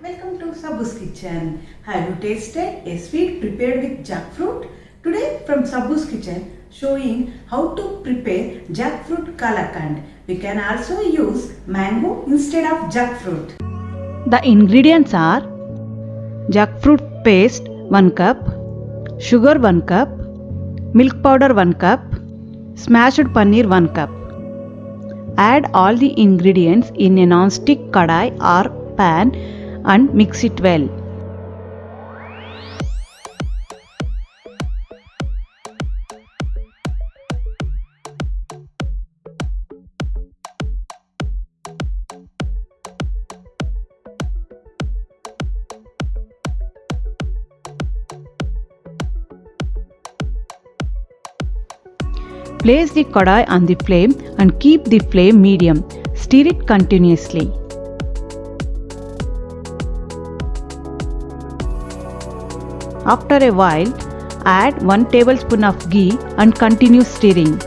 Welcome to Sabbu's kitchen. Have you tasted a sweet prepared with jackfruit? Today from Sabbu's kitchen showing how to prepare Jackfruit Kalakand. We can also use mango instead of jackfruit. The ingredients are jackfruit paste 1 cup, sugar 1 cup, milk powder 1 cup, smashed paneer 1 cup. Add all the ingredients in a non-stick kadai or pan and mix it well. Place the kadai on the flame and keep the flame medium. Stir it continuously. After a while, add 1 tablespoon of ghee and continue stirring.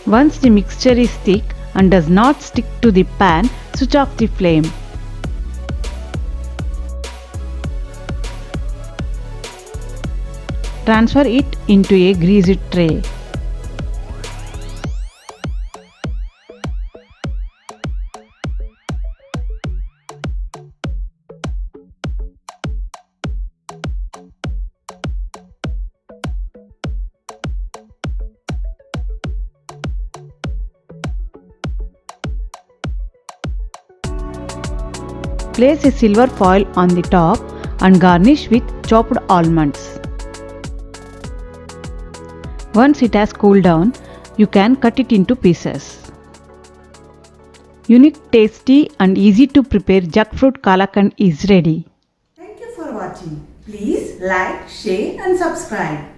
Once the mixture is thick and does not stick to the pan, switch off the flame. Transfer it into a greased tray. Place a silver foil on the top and garnish with chopped almonds. Once it has cooled down, you can cut it into pieces. Unique, tasty and easy to prepare Jackfruit Kalakand is ready. Thank you for watching. Please like, share and subscribe.